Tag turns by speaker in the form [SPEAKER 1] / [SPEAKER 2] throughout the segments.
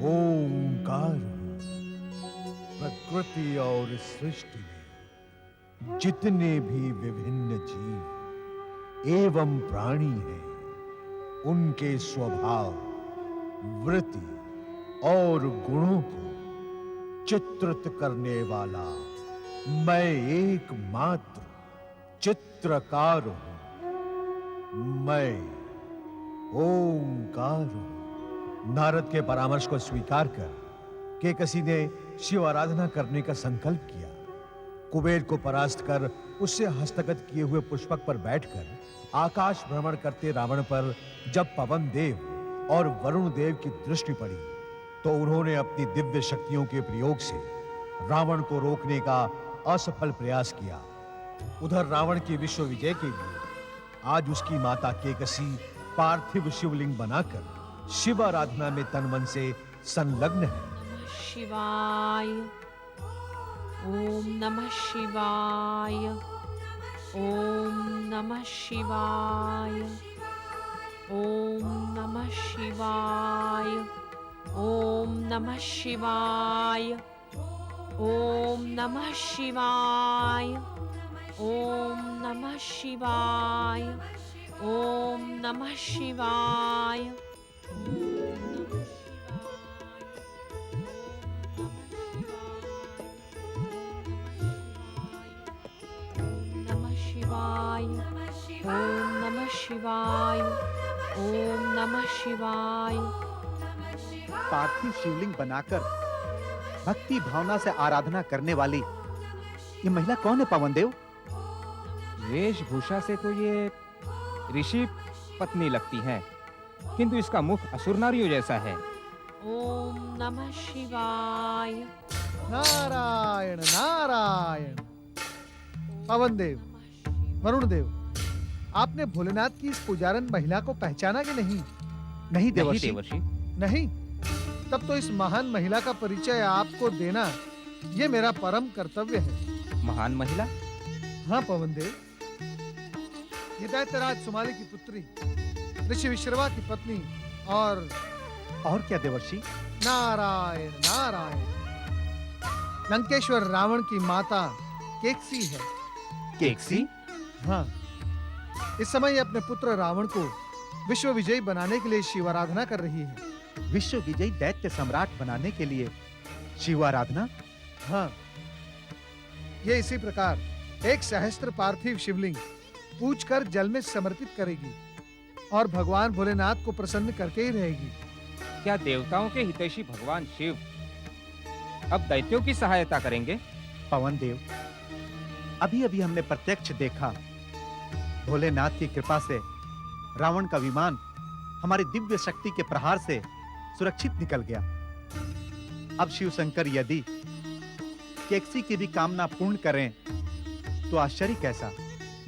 [SPEAKER 1] ओंकार प्रकृति और सृष्टि में जितने भी विभिन्न जीव एवं प्राणी हैं, उनके स्वभाव, वृत्ति और गुणों को चित्रित करने वाला मैं एकमात्र चित्रकार हूं। मैं ओंकार हूं। नारद के परामर्श को स्वीकार कर केकसी ने शिव आराधना करने का संकल्प किया। कुबेर को परास्त कर उससे हस्तगत किए हुए पुष्पक पर बैठकर आकाश भ्रमण करते रावण पर जब पवन देव और वरुण देव की दृष्टि पड़ी, तो उन्होंने अपनी दिव्य शक्तियों के प्रयोग से रावण को रोकने का असफल प्रयास किया। उधर रावण की विश्व विजय के लिए आज उसकी माता केकसी पार्थिव शिवलिंग बनाकर शिव आराधना में तन मन से संलग्न है।
[SPEAKER 2] शिवाय ओम नमः शिवाय ओम नमः शिवाय ओम नमः शिवाय ओम नमः शिवाय ओम नमः शिवाय ओम नमः शिवाय ओम नमः शिवाय ओम नमः शिवाय ओम नमः शिवाय।
[SPEAKER 3] पार्थिव शिवलिंग बनाकर भक्ति भावना से आराधना करने वाली ये महिला कौन है पवन देव?
[SPEAKER 4] वेशभूषा से तो ये ऋषि पत्नी लगती है, किंतु इसका मुख असुर नारियों जैसा है।
[SPEAKER 2] ओम नमः शिवाय।
[SPEAKER 5] नारायण नारायण। पवन देव, वरुण देव, आपने भोलेनाथ की इस पुजारन महिला को पहचाना कि नहीं?
[SPEAKER 3] नहीं
[SPEAKER 4] देवर्षि।
[SPEAKER 5] नहीं? तब तो इस महान महिला का परिचय आपको देना ये मेरा परम कर्तव्य है।
[SPEAKER 4] महान महिला?
[SPEAKER 5] हाँ पवन देव, ये दैत्यराज सुमाली की पुत्री, ऋषि विश्रवा की पत्नी और
[SPEAKER 3] क्या देवर्षि?
[SPEAKER 5] नारायण नारायण, लंकेश्वर रावण की माता केकसी है।
[SPEAKER 3] केकसी?
[SPEAKER 5] हाँ, इस समय ये अपने पुत्र रावण को विश्व विजयी बनाने के लिए शिव आराधना कर रही है।
[SPEAKER 3] विश्व विजयी दैत्य सम्राट बनाने के लिए शिव आराधना?
[SPEAKER 5] हाँ, ये इसी प्रकार एक सहस्त्र पार्थिव शिवलिंग पूज कर जल में समर्पित करेगी और भगवान भोलेनाथ को प्रसन्न करके ही रहेगी।
[SPEAKER 4] क्या देवताओं के हितैषी भगवान शिव अब दैत्यों की सहायता करेंगे?
[SPEAKER 3] पवन देव, अभी अभी हमने प्रत्यक्ष देखा, भोलेनाथ की कृपा से रावण का विमान हमारी दिव्य शक्ति के प्रहार से सुरक्षित निकल गया। अब शिव शंकर यदि केकसी की भी कामना पूर्ण करें तो आश्चर्य कैसा।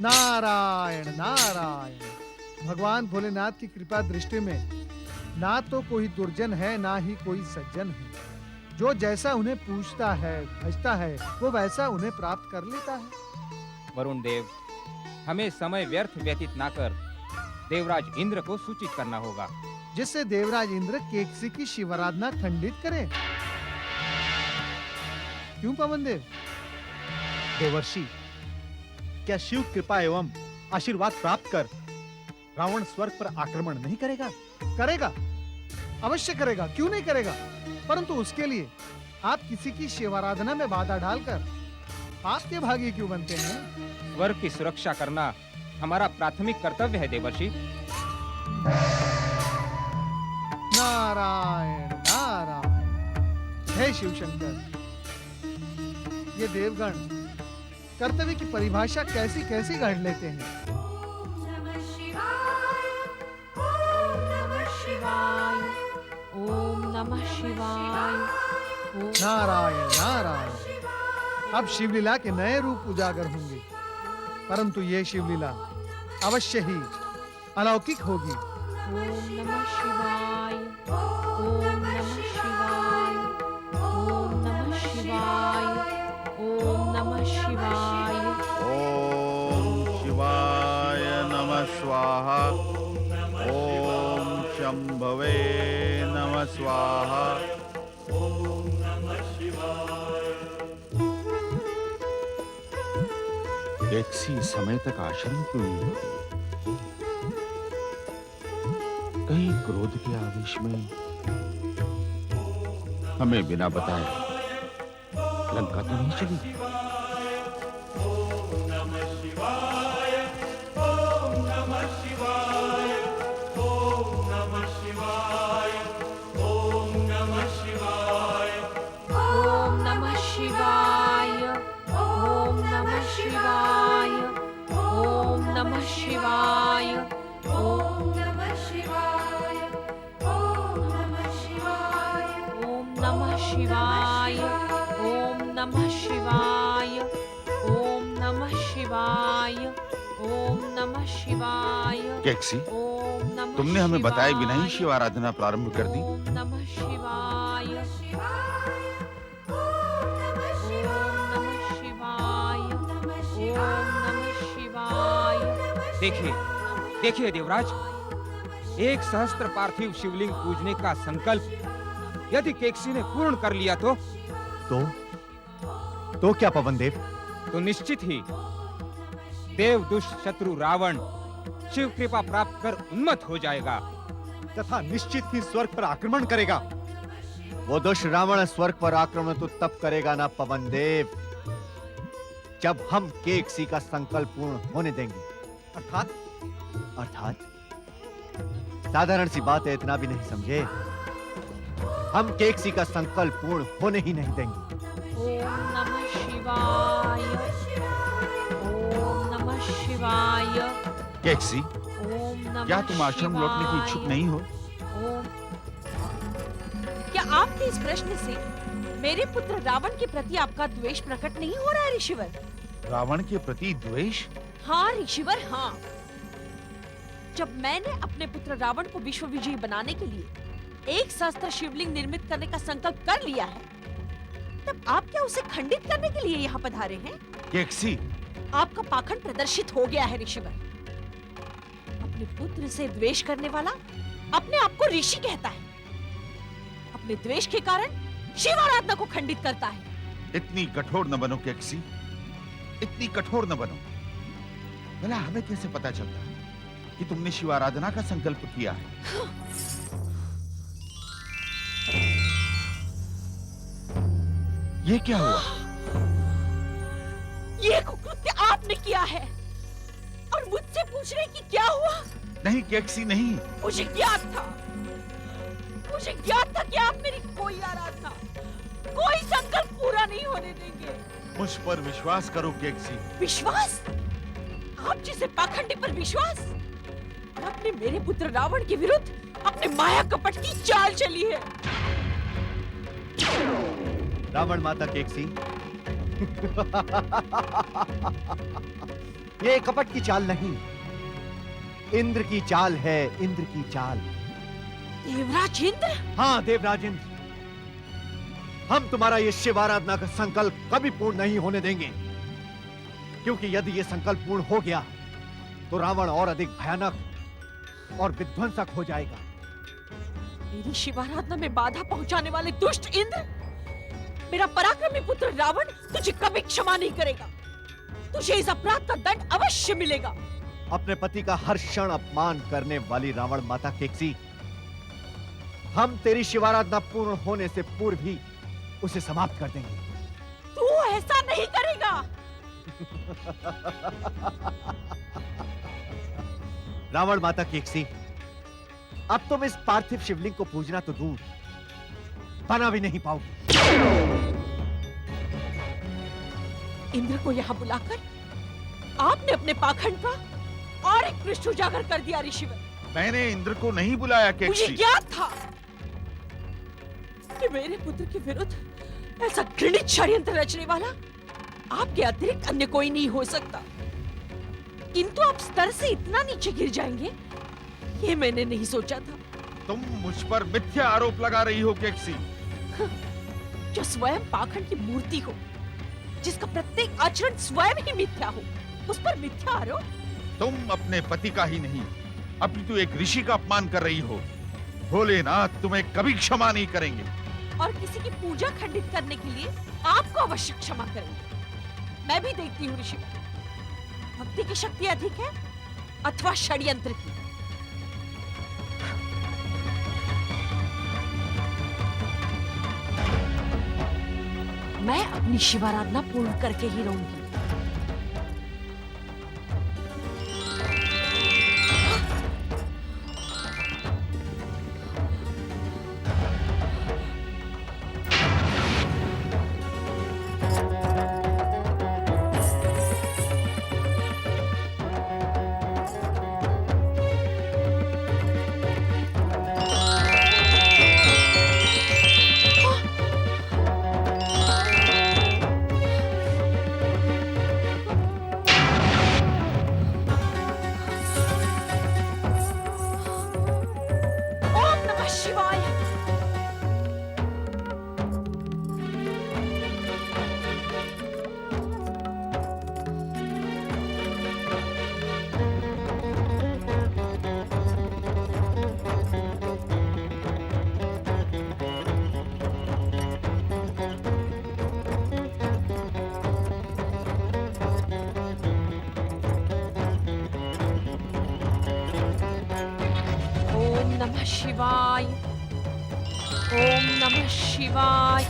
[SPEAKER 5] नारायण नारायण, भगवान भोलेनाथ की कृपा दृष्टि में ना तो कोई दुर्जन है ना ही कोई सज्जन है। जो जैसा उन्हें पूछता है भजता है वो वैसा उन्हें प्राप्त कर लेता है।
[SPEAKER 4] वरुण देव, हमें समय व्यर्थ व्यतीत ना कर देवराज इंद्र को सूचित करना होगा,
[SPEAKER 5] जिससे देवराज इंद्र केकसी की शिवाराधना खंडित करे। क्यों पवन देव?
[SPEAKER 3] देवर्षि, क्या शिव कृपा एवं आशीर्वाद प्राप्त कर रावण स्वर्ग पर आक्रमण नहीं करेगा?
[SPEAKER 5] करेगा, अवश्य करेगा, क्यों नहीं करेगा। परंतु उसके लिए आप किसी की शिवाराधना में बाधा डालकर आपके भागी क्यों बनते हैं?
[SPEAKER 4] स्वर्ग की सुरक्षा करना हमारा प्राथमिक कर्तव्य है देवर्षि।
[SPEAKER 5] नारायण नारायण, हे शिव शंकर, ये देवगण कर्तव्य की परिभाषा कैसी कैसी गढ़ लेते हैं।
[SPEAKER 2] ओम नमः शिवाय।
[SPEAKER 5] नारायण नारायण, अब शिवलीला के नए रूप उजागर होंगे, परंतु ये शिवलीला अवश्य ही अलौकिक होगी।
[SPEAKER 2] ओम नमः शिवाय ओम नमः शिवाय ओम नमः शिवाय ओम नमः शिवाय।
[SPEAKER 6] ओम शिवाय नमः स्वाहा। ओम शंभवे नमः स्वाहा। एक सी समय तक आश्रम क्यों नहीं होती? कहीं क्रोध के आवेश में हमें बिना बताए लंका तो नहीं चली?
[SPEAKER 2] ओम नमः शिवाय। ओम नमः शिवाय। ओम नमः शिवाय। ओम नमः शिवाय। ओम नमः शिवाय। ओम नमः शिवाय। ओम नमः शिवाय। ओम नमः शिवाय। ओम नमः शिवाय।
[SPEAKER 6] कैक्सी,
[SPEAKER 2] ओम नमः
[SPEAKER 6] तुमने हमें बताए बिना ही
[SPEAKER 2] शिवाय।
[SPEAKER 6] शिव आराधना प्रारंभ कर दी।
[SPEAKER 2] ओम नमः शिवाय। ओम नमः शिवाय। ओम नमः शिवाय।
[SPEAKER 4] देखिए देखिए देवराज, एक सहस्त्र पार्थिव शिवलिंग पूजने का संकल्प यदि केकसी ने पूर्ण कर लिया
[SPEAKER 3] तो क्या पवन देव?
[SPEAKER 4] तो निश्चित ही देव दुष्ट शत्रु रावण शिव कृपा प्राप्त कर उन्मत्त हो जाएगा
[SPEAKER 3] तथा निश्चित ही स्वर्ग पर आक्रमण करेगा। वो दुष्ट रावण स्वर्ग पर आक्रमण तो तब करेगा ना पवन देव, जब हम केकसी का संकल्प पूर्ण होने देंगे। अर्थात साधारण सी बात है, इतना भी नहीं समझे? हम केकसी का संकल्प पूर्ण होने ही नहीं देंगे।
[SPEAKER 2] ओम नमः शिवाय। ओम नमः शिवाय।
[SPEAKER 6] कैक्सी,
[SPEAKER 2] ओम नमः
[SPEAKER 6] क्या तुम आश्रम लौटने की इच्छुक
[SPEAKER 2] शिवाय।
[SPEAKER 6] नहीं हो?
[SPEAKER 2] ओम। क्या आपके इस प्रश्न से मेरे पुत्र रावण के प्रति आपका द्वेष प्रकट नहीं हो रहा है ऋषिवर?
[SPEAKER 6] रावण के प्रति द्वेष?
[SPEAKER 2] हाँ ऋषिवर, हाँ। जब मैंने अपने पुत्र रावण को विश्व विजयी बनाने के लिए एक सहस्त्र शिवलिंग निर्मित करने का संकल्प कर लिया है, तब आप क्या उसे खंडित करने के लिए यहाँ पधारे हैं?
[SPEAKER 6] कैक्सी,
[SPEAKER 2] आपका पाखंड प्रदर्शित हो गया है ऋषिवर। अपने पुत्र से द्वेष करने वाला अपने आप को ऋषि कहता है, अपने द्वेष के कारण शिव आराधना को खंडित करता है।
[SPEAKER 6] इतनी कठोर न बनो कैक्सी, इतनी कठोर न बनो। भला हमें कैसे पता चलता कि तुमने शिव आराधना का संकल्प किया है? ये क्या हुआ?
[SPEAKER 2] ये कुकृत्य आपने किया है और मुझसे पूछ रहे कि क्या हुआ?
[SPEAKER 6] नहीं कैक्सी, नहीं।
[SPEAKER 2] मुझे ज्ञात था कि आप मेरी कोई आराधना, कोई संकल्प पूरा नहीं होने देंगे।
[SPEAKER 6] मुझ पर विश्वास करो कैक्सी।
[SPEAKER 2] विश्वास? आप जिसे पाखंडी पर विश्वास? आपने मेरे पुत्र रावण के विरुद्ध अपने माया कपट की चाल चली है।
[SPEAKER 3] रावण माता केकसी, ये कपट की चाल नहीं, इंद्र की चाल है, इंद्र की चाल।
[SPEAKER 2] देवराज इंद्र?
[SPEAKER 3] हाँ देवराज इंद्र, हम तुम्हारा ये शिव आराधना का संकल्प कभी पूर्ण नहीं होने देंगे, क्योंकि यदि ये संकल्प पूर्ण हो गया तो रावण और अधिक भयानक और विध्वंसक हो जाएगा।
[SPEAKER 2] मेरी शिवाराधना में बाधा पहुंचाने वाले दुष्ट इंद्र, मेरा पराक्रमी पुत्र रावण तुझे कभी क्षमा नहीं करेगा। तुझे इस अपराध का दंड अवश्य मिलेगा।
[SPEAKER 3] अपने पति का हर क्षण अपमान करने वाली रावण माता केकसी, हम तेरी शिवाराधना पूर्ण होने से पूर्व ही उसे समाप्त कर देंगे।
[SPEAKER 2] तू ऐसा नहीं करेगा।
[SPEAKER 3] रावण माता केकसी, अब तुम इस पार्थिव शिवलिंग को पूजना तो दूर, बना भी नहीं पाओगे।
[SPEAKER 2] इंद्र को यहाँ बुलाकर आपने अपने पाखंड का और एक पृष्ठ उजागर कर दिया ऋषिवर।
[SPEAKER 6] मैंने इंद्र को नहीं बुलाया
[SPEAKER 2] मुझे
[SPEAKER 6] कैक्सी।
[SPEAKER 2] ज्ञात था कि मेरे पुत्र के विरुद्ध ऐसा घृणित षड्यंत्र रचने वाला आपके अतिरिक्त अन्य कोई नहीं हो सकता, किंतु आप स्तर से इतना नीचे गिर जाएंगे ये मैंने नहीं सोचा था।
[SPEAKER 6] तुम मुझ पर मिथ्या आरोप लगा रही हो कैक्सी।
[SPEAKER 2] जो स्वयं पाखंड की मूर्ति हो, जिसका प्रत्येक आचरण स्वयं ही मिथ्या हो, उस पर मिथ्या आरोप?
[SPEAKER 6] तुम अपने पति का ही नहीं, अपितु एक ऋषि का अपमान कर रही हो। भोलेनाथ तुम्हें कभी क्षमा नहीं करेंगे।
[SPEAKER 2] और किसी की पूजा खंडित करने के लिए आपको अवश्य क्षमा करेंगे। मैं भी देखती हूँ ऋषि, भक्ति की शक्ति अधिक है अथवा षड्यंत्र की। मैं अपनी शिवाराधना पूर्ण करके ही रहूंगी। शिवाय, ओम नमः शिवाय।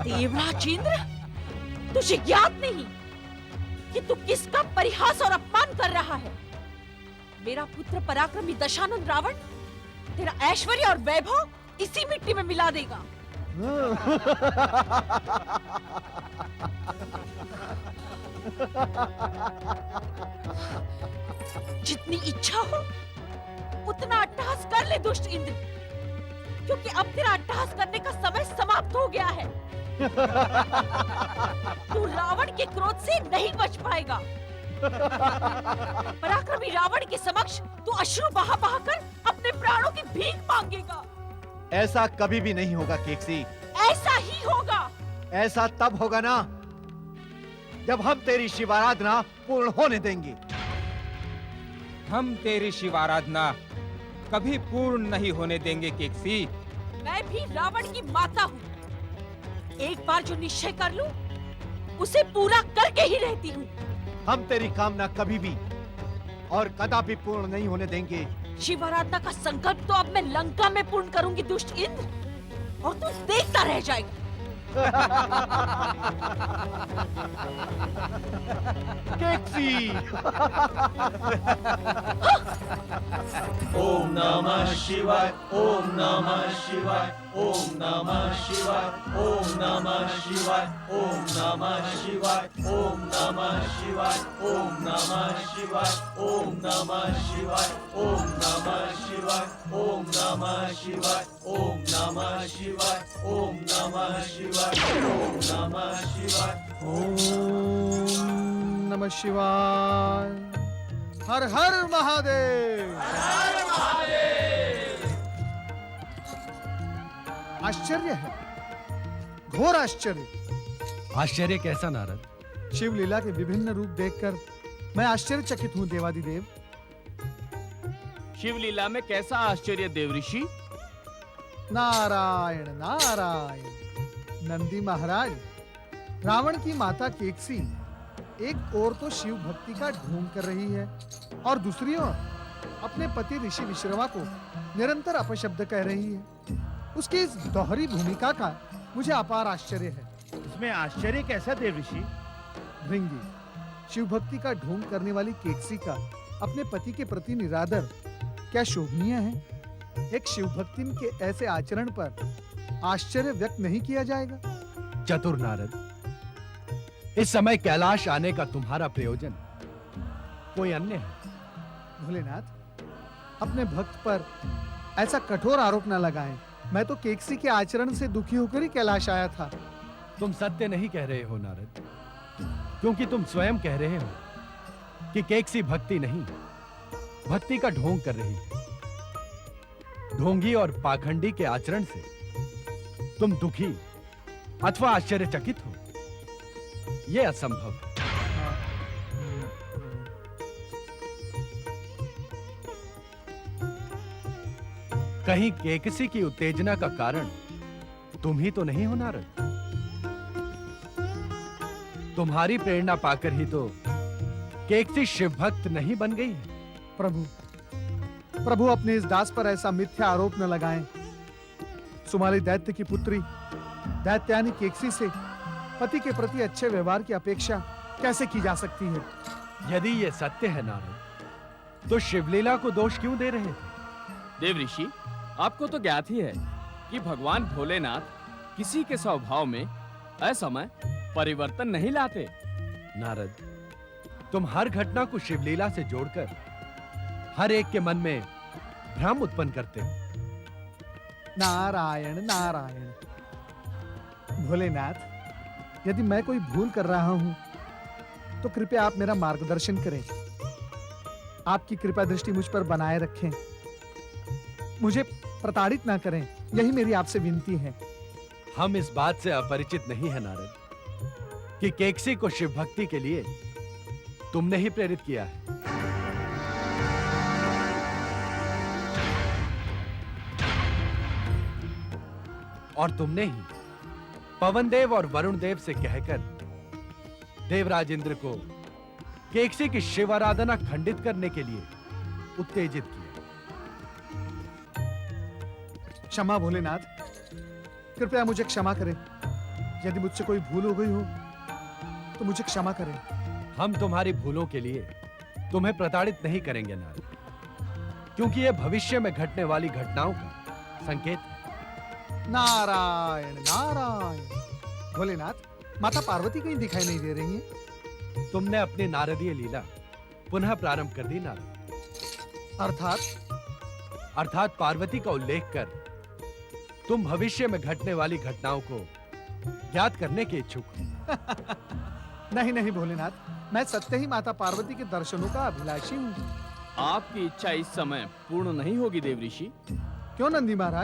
[SPEAKER 2] देवराज इंद्र, तुझे ज्ञात नहीं कि तू किसका परिहास और अपमान कर रहा है। मेरा पुत्र पराक्रमी दशानन रावण तेरा ऐश्वर्य और वैभव इसी मिट्टी में मिला देगा। जितनी इच्छा हो उतना अट्टहास कर ले दुष्ट इंद्र, क्योंकि अब तेरा अट्टहास करने का समय समाप्त हो गया है। तू रावण के क्रोध से नहीं बच पाएगा। पराक्रमी रावण के समक्ष तू अश्रु बहा बहा कर अपने प्राणों की भीख मांगेगा।
[SPEAKER 3] ऐसा कभी भी नहीं होगा केकसी।
[SPEAKER 2] ऐसा ही होगा।
[SPEAKER 3] ऐसा तब होगा ना जब हम तेरी शिवाराधना पूर्ण होने देंगे।
[SPEAKER 4] हम तेरी शिवाराधना कभी पूर्ण नहीं होने देंगे केकसी।
[SPEAKER 2] मैं भी रावण की माता हूँ। एक बार जो निश्चय कर लूं, उसे पूरा करके ही रहती हूँ।
[SPEAKER 3] हम तेरी कामना कभी भी और कदापि पूर्ण नहीं होने देंगे।
[SPEAKER 2] शिवाराधना का संकल्प तो अब मैं लंका में पूर्ण करूंगी दुष्ट इंद्र, और तू देखता रह जाएगा।
[SPEAKER 3] केकसी।
[SPEAKER 7] ओम नमः शिवाय, ओम नमः शिवाय, ओम नमः शिवाय, ओम नमः शिवाय, ओम नमः शिवाय, ओम नमः शिवाय, ओम नमः शिवाय, ओम नमः शिवाय, ओम नमः शिवाय, ओम नमः शिवाय, ओम नमः शिवाय, ओम नमः शिवाय, ओम नमः शिवाय।
[SPEAKER 5] ओम नमः शिवाय। हर हर महादेव।
[SPEAKER 7] हर महादेव।
[SPEAKER 5] आश्चर्य है, घोर आश्चर्य।
[SPEAKER 1] आश्चर्य कैसा नारद?
[SPEAKER 5] शिव लीला के विभिन्न रूप देखकर मैं आश्चर्यचकित हूँ देवादिदेव।
[SPEAKER 8] शिव लीला में कैसा आश्चर्य देव ऋषि?
[SPEAKER 5] नारायण नारायण। नंदी महाराज, रावण की माता केकसी एक ओर तो शिव भक्ति का ढोंग कर रही है और दूसरी ओर अपने पति ऋषि विश्रवा को निरंतर अपशब्द कह रही है। उसकी इस दोहरी भूमिका का मुझे अपार आश्चर्य है।
[SPEAKER 8] इसमें आश्चर्य कैसा देव ऋषि?
[SPEAKER 5] भृंगी, शिव भक्ति का ढोंग करने वाली केकसी का अपने पति के प्रति निरादर क्या शोभनीय है? एक शिव भक्तिन के ऐसे आचरण पर आश्चर्य व्यक्त नहीं किया जाएगा।
[SPEAKER 1] चतुर नारद, इस समय कैलाश आने का तुम्हारा प्रयोजन कोई अन्य है।
[SPEAKER 5] भोलेनाथ, अपने भक्त पर ऐसा कठोर आरोप न लगाएं। मैं तो केकसी के आचरण से दुखी होकर ही कैलाश आया था।
[SPEAKER 1] तुम सत्य नहीं कह रहे हो नारद, क्योंकि तुम स्वयं कह रहे हो कि केकसी भक्ति नहीं, भक्ति का ढोंग कर रही है। ढोंगी और पाखंडी के आचरण से तुम दुखी अथवा आश्चर्यचकित हो।
[SPEAKER 9] ये असंभव है। कहीं केकसी की उत्तेजना का कारण तुम ही तो नहीं हो नारद? तुम्हारी प्रेरणा पाकर ही तो केकसी शिव भक्त नहीं बन गई है।
[SPEAKER 5] प्रभु, प्रभु अपने इस दास पर ऐसा मिथ्या आरोप न लगाएं। सुमाली दैत्य की पुत्री दैत्यानी केकसी से पति के प्रति अच्छे व्यवहार की अपेक्षा कैसे की जा सकती है?
[SPEAKER 9] यदि ये सत्य है नारद, तो शिवलीला को दोष क्यों दे रहे थे?
[SPEAKER 8] देव ऋषि, आपको तो ज्ञात ही है कि भगवान भोलेनाथ किसी के स्वभाव में असमय परिवर्तन नहीं लाते।
[SPEAKER 9] नारद, तुम हर घटना को शिवलीला से जोड़कर हर एक के मन में भ्रम उत्पन्न करते हो।
[SPEAKER 5] नारायण नारायण। भोलेनाथ, यदि मैं कोई भूल कर रहा हूं तो कृपया आप मेरा मार्गदर्शन करें। आपकी कृपा दृष्टि मुझ पर बनाए रखें, मुझे प्रताड़ित ना करें, यही मेरी आपसे विनती है।
[SPEAKER 9] हम इस बात से अपरिचित नहीं है नारद कि केकसी को शिव भक्ति के लिए तुमने ही प्रेरित किया है। और तुमने ही पवन देव और वरुण देव से कहकर देवराज इंद्र को केकसी की शिव आराधना खंडित करने के लिए उत्तेजित किया।
[SPEAKER 5] क्षमा भोलेनाथ, कृपया मुझे क्षमा करें। यदि मुझसे कोई भूल हो गई हो तो मुझे क्षमा करें।
[SPEAKER 9] हम तुम्हारी भूलों के लिए तुम्हें प्रताड़ित नहीं करेंगे नारद, क्योंकि यह भविष्य में घटने वाली घटनाओं का संकेत है।
[SPEAKER 5] नारायण नारायण। भोलेनाथ, माता पार्वती कहीं दिखाई नहीं दे रही है।
[SPEAKER 9] तुमने अपनी नारदीय लीला पुनः प्रारंभ कर दी नारद। अर्थात पार्वती का उल्लेख कर तुम भविष्य में घटने वाली घटनाओं को ज्ञात करने के इच्छुक हो।
[SPEAKER 5] नहीं नहीं भोलेनाथ, मैं सत्य ही माता पार्वती के दर्शनों का अभिलाषी हूँ।
[SPEAKER 8] आपकी इच्छा इस समय पूर्ण नहीं होगी देव ऋषि।
[SPEAKER 5] क्यों नंदी महाराज?